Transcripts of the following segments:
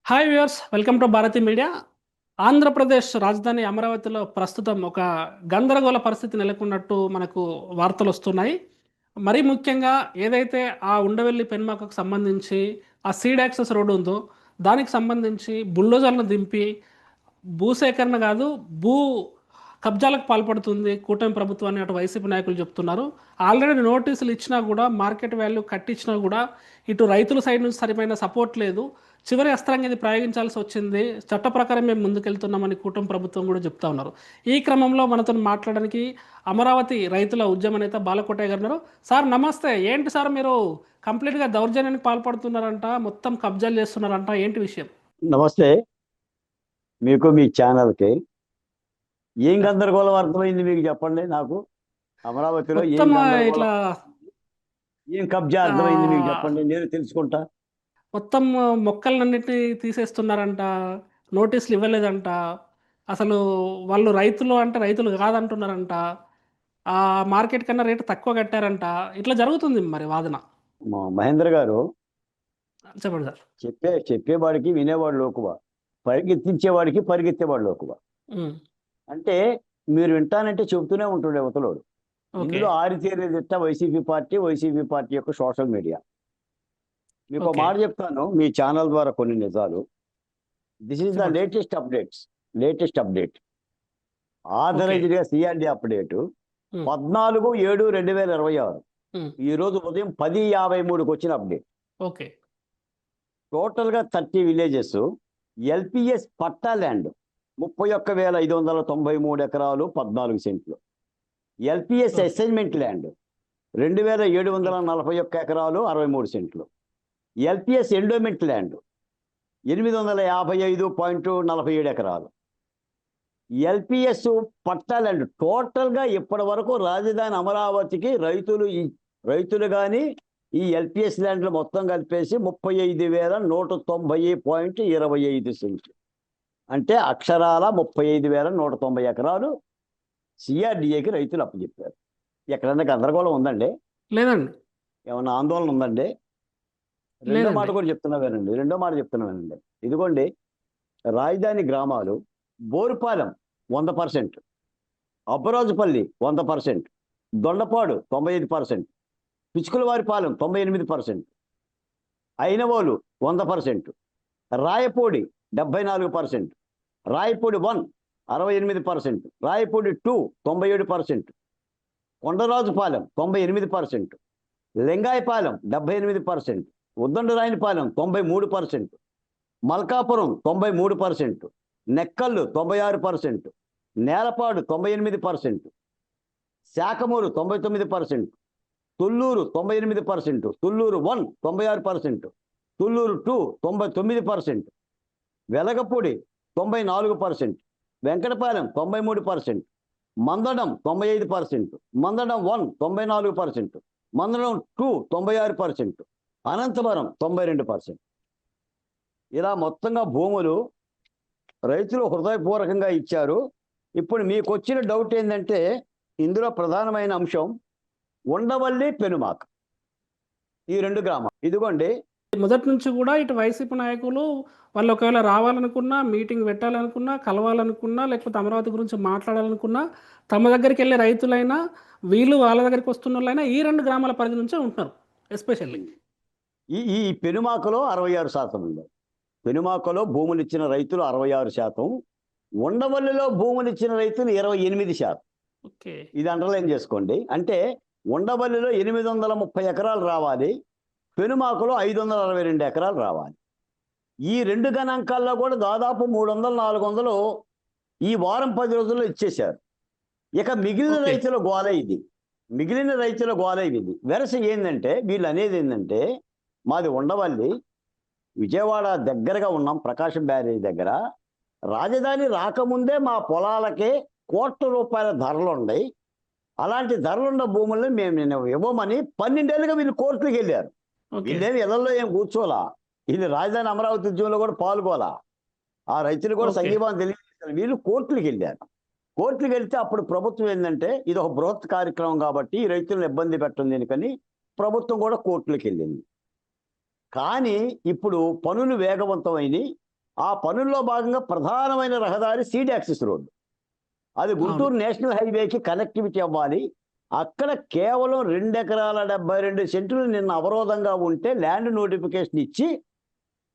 Hi viewers, welcome to Bharati media. Andhra Pradesh రాజధాని అమరావతిలో ప్రస్తుతం ఒక గందరగోళ పరిస్థితి నెలకొన్నట్టు మనకు వార్తలు వస్తున్నాయి. మరీ ముఖ్యంగా ఏదైతే ఆ ఉండవెల్లి పెన్మాకకు సంబంధించి ఆ సీడ్ యాక్సెస్ రోడ్డు ఉందో దానికి సంబంధించి బుల్డోజర్లను దింపి భూసేకరణ కాదు, భూ కబ్జాలకు పాల్పడుతుంది కూటమి ప్రభుత్వాన్ని అటు వైసీపీ నాయకులు చెప్తున్నారు. ఆల్రెడీ నోటీసులు ఇచ్చినా కూడా, మార్కెట్ వాల్యూ కట్టించినా కూడా ఇటు రైతుల సైడ్ నుంచి సరిపోయిన సపోర్ట్ లేదు. చివరి అస్త్రంగా ఇది ప్రయోగించాల్సి వచ్చింది. చట్ట ప్రకారం మేము ముందుకెళ్తున్నామని కూటమి ప్రభుత్వం కూడా చెప్తా ఉన్నారు. ఈ క్రమంలో మనతో మాట్లాడడానికి అమరావతి రైతుల ఉద్యమ నేత బాలకోటయ్య గారు ఉన్నారు. సార్ నమస్తే. ఏంటి సార్ మీరు కంప్లీట్గా దౌర్జన్యానికి పాల్పడుతున్నారంట, మొత్తం కబ్జాలు చేస్తున్నారంట, ఏంటి విషయం? నమస్తే. మీకు మీ ఛానల్కి ఏం గందరగోళం అర్థమైంది మీకు చెప్పండి. నాకు అమరావతిలో ఏం మొత్తం గందరగోళం, ఇట్లా ఏం కబ్జా ఆ, అర్థమైంది మీకు చెప్పండి, నేను తెలుసుకుంటా. మొత్తం మొక్కలన్నింటినీ తీసేస్తున్నారంట, నోటీసులు ఇవ్వలేదంట, అసలు వాళ్ళు రైతులు అంటే రైతులు కాదంటున్నారంట, ఆ మార్కెట్ కన్నా రేటు తక్కువ కట్టారంట. ఇట్లా జరుగుతుంది మరి వాదన. మహేంద్ర గారు, చెప్పండి సార్. చెప్పేవాడికి వినేవాడు లోకువ, పరిగెత్తించేవాడికి పరిగెత్తేవాడు లోకువ. ఉమ్, అంటే మీరు వింటానంటే చెబుతూనే ఉంటుండే అవతలోడు. ఓకే. ఇందులో ఆరితేరేదిట్ట వైసీపీ పార్టీ యొక్క సోషల్ మీడియా. మీకు ఒక ఓకే. మాట చెప్తాను, మీ ఛానల్ ద్వారా కొన్ని నిజాలు. దిస్ ఈస్ ద చెప్పండి. Latest update. ఆథరైజ్డ్ గా సిఆర్డి అప్డేట్ ఉమ్, 14/7/2026. ఉమ్, ఈ రోజు ఉదయం 10:53కి వచ్చిన అప్డేట్. ఓకే. టోటల్ గా 30 విలేజెస్, ఎల్పిఎస్ పట్టా ల్యాండ్ 31,593 ఎకరాలు 14 సెంట్లు. LPS okay. అసైన్మెంట్ ల్యాండ్ 2,741 ఎకరాలు 63 సెంట్లు. ఎల్పిఎస్ ఎండోమెంట్ ల్యాండ్ 855.47 ఎకరాలు. ఎల్పిఎస్ పట్టా ల్యాండ్ టోటల్ గా ఇప్పటి వరకు రాజధాని అమరావతికి రైతులు కానీ ఈ ఎల్పిఎస్ ల్యాండ్లు మొత్తం కలిపేసి 35,190.25 సెంట్లు. అంటే అక్షరాల 35,190 ఎకరాలు సిఆర్డిఏకి రైతులు అప్పచెప్పారు. ఎక్కడన్నా గందరగోళం ఉందండి? లేదండి. ఏమన్నా ఆందోళన ఉందండి? రెండో మాట కూడా చెప్తున్నావేనండి. ఇదిగోండి, రాజధాని గ్రామాలు బోరుపాలెం 100%, అబ్బరాజుపల్లి 100%, దొండపాడు 95%, పిచ్చుకులవారిపాలెం 98%, అయినవోలు 100%, రాయపూడి 74%, రాయపూడి 1 68%, రాయపూడి 2 97%, కొండరాజుపాలెం 98%, లింగాయపాలెం 78%, ఉద్దండరాయనిపాలెం 93%, మల్కాపురం 93%, నెక్కల్లు 96%, నేలపాడు 98%, శాఖమూరు 99%, తుళ్ళూరు 98%, తుళ్ళూరు 1 96%, తుళ్ళూరు 2 99%, వెలగపూడి 94%, వెంకటపాలెం 93%, మందడం 95%, మందడం 1 94%, మందడం 2 96%, అనంతపురం 92%. ఇలా మొత్తంగా భూములు రైతులు హృదయపూర్వకంగా ఇచ్చారు. ఇప్పుడు మీకు వచ్చిన డౌట్ ఏంటంటే, ఇందులో ప్రధానమైన అంశం ఉండవల్లి, పెనుమాక, ఈ 2 గ్రామాలు. ఇదిగోండి, మొదటి నుంచి కూడా ఇటు వైసీపీ నాయకులు వాళ్ళు ఒకవేళ రావాలనుకున్నా, మీటింగ్ పెట్టాలనుకున్నా, కలవాలనుకున్నా, లేకపోతే అమరావతి గురించి మాట్లాడాలనుకున్నా, తమ దగ్గరికి వెళ్ళే రైతులైనా, వీళ్ళు వాళ్ళ దగ్గరికి వస్తున్న వాళ్ళైనా ఈ 2 గ్రామాల పరిధి నుంచే ఉంటున్నారు ఎస్పెషల్లీ. ఈ పెనుమాకలో 66% ఉంది. పెనుమాకలో భూములు ఇచ్చిన రైతులు 66%, ఉండవల్లిలో భూములు ఇచ్చిన రైతులు 28%. ఓకే. ఇది అండర్లైన్ చేసుకోండి. అంటే ఉండవల్లిలో 830 ఎకరాలు రావాలి, పెనుమాకలో 562 ఎకరాలు రావాలి. ఈ 2 గణాంకాల్లో కూడా దాదాపు 300 400 ఈ వారం 10 రోజుల్లో ఇచ్చేశారు. ఇక మిగిలిన ఓకే. రైతుల గోల ఇది. వెరస ఏంటంటే, వీళ్ళు అనేది ఏంటంటే, మాది ఉండవల్లి, విజయవాడ దగ్గరగా ఉన్నాం, ప్రకాశం బ్యారేజ్ దగ్గర. రాజధాని రాకముందే మా పొలాలకే ₹1,00,00,000 ధరలు ఉన్నాయి. అలాంటి ధరలున్న భూముల్ని మేము ఇవ్వమని 12 ఏళ్ళుగా వీళ్ళు కోర్టులకు వెళ్ళారు. ఓకే. వీళ్ళేమి ఇళ్లలో ఏం కూర్చోలా, వీళ్ళు రాజధాని అమరావతి ఉద్యమంలో కూడా పాల్గొలా. ఆ రైతులు కూడా ఓకే. సంఘీభావం తెలియజేశారు. వీళ్ళు కోర్టులకు వెళ్ళారు. కోర్టులకు వెళ్తే అప్పుడు ప్రభుత్వం ఏంటంటే, ఇది ఒక బృహత్ కార్యక్రమం కాబట్టి ఈ రైతులను ఇబ్బంది పెట్టడం దేనికని ప్రభుత్వం కూడా కోర్టులకు వెళ్ళింది. కానీ ఇప్పుడు పనులు వేగవంతమైనవి. ఆ పనుల్లో భాగంగా ప్రధానమైన రహదారి సీడ్ యాక్సిస్ రోడ్. అది అవును. గుంటూరు నేషనల్ హైవేకి కనెక్టివిటీ అవ్వాలి. అక్కడ కేవలం 2 ఎకరాల 72 సెంటులు నిన్న అవరోధంగా ఉంటే ల్యాండ్ నోటిఫికేషన్ ఇచ్చి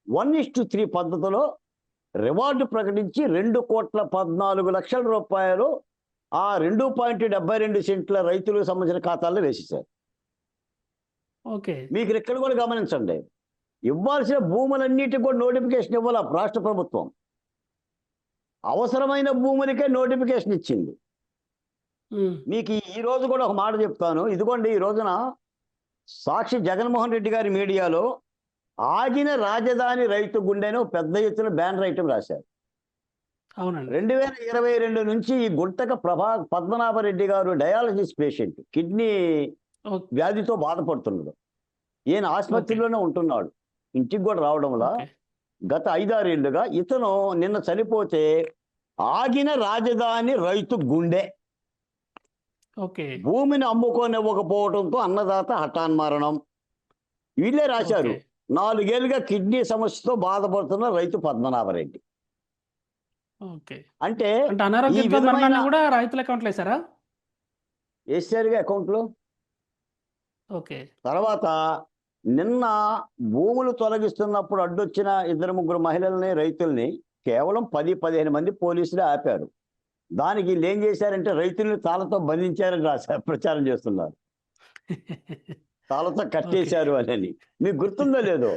1:3 పద్ధతిలో రివార్డు ప్రకటించి 2,14,00,000 రూపాయలు ఆ 2.72 సెంట్ల రైతులకు సంబంధించిన ఖాతాల్లో వేసేశారు. ఓకే. మీకు ఇక్కడ కూడా గమనించండి. ఇవ్వాల్సిన భూములన్నిటికి కూడా నోటిఫికేషన్ ఇవ్వాల రాష్ట్ర ప్రభుత్వం. అవసరమైన భూములకే నోటిఫికేషన్ ఇచ్చింది. హ్మ్. మీకు ఈ రోజు కూడా ఒక మాట చెప్తాను. ఇదిగోండి ఈ రోజున సాక్షి జగన్మోహన్ రెడ్డి గారి మీడియాలో ఆగిన రాజధాని రైతు గుండె అని ఒక పెద్ద ఎత్తున బ్యానర్ ఐటమ్ రాశారు. అవునండి. 2022 నుంచి ఈ గుంటక పద్మనాభరెడ్డి గారు డయాలసిస్ పేషెంట్, కిడ్నీ ఓకే. వ్యాధితో బాధపడుతున్నాడు. ఈయన ఆసుపత్రిలోనే ఉంటున్నాడు. ఇంటికి కూడా రావడంలా ఓకే. గత 5-6 ఏళ్లుగా ఇతను నిన్న చనిపోతే ఆగిన రాజధాని రైతు గుండె. ఓకే. భూమిని అమ్ముకోనివ్వకపోవడంతో అన్నదాత హఠాన్మరణం. వీళ్ళే రాశారు. ఓకే. 4 ఏళ్లుగా కిడ్నీ సమస్యతో బాధపడుతున్న రైతు పద్మనాభరెడ్డి. ఓకే. అంటే అంటే ఈ అనారోగ్యంతో విధమైన మరణాన్ని కూడా రైతుల అకౌంట్‌లో ఏసారా? వేసారుగా అకౌంట్లో. ఓకే. తర్వాత నిన్న భూములు తొలగిస్తున్నప్పుడు అడ్డొచ్చిన 2-3 మహిళల్ని, రైతుల్ని కేవలం 10-15 మంది పోలీసులే ఆపారు. దానికి వీళ్ళు ఏం చేశారంటే రైతుల్ని తాళతో బంధించారని రాశారు, ప్రచారం చేస్తున్నారు. తాళతో ఓకే. కట్టేశారు అని. మీకు గుర్తుందో లేదో,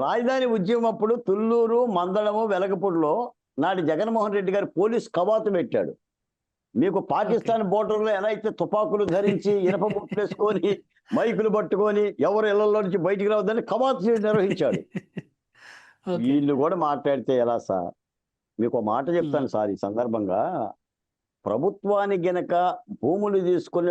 రాజధాని ఉద్యమం అప్పుడు తుళ్ళూరు, మందడము, వెలగపూడిలో నాటి జగన్మోహన్ రెడ్డి గారు పోలీస్ కవాతు పెట్టాడు. మీకు ఓకే. పాకిస్తాన్ బోర్డర్లో ఎలా అయితే తుపాకులు ధరించి ఇనప ముట్లు వేసుకొని మైకులు పట్టుకొని ఎవరు ఇళ్లలో నుంచి బయటికి రావద్దని కవాతు నిర్వహించాడు. ఓకే. వీళ్ళు కూడా మాట్లాడితే ఎలా సార్? మీకు ఒక మాట హ్మ్. చెప్తాను సార్ ఈ సందర్భంగా. ప్రభుత్వానికి గనక భూములు తీసుకొని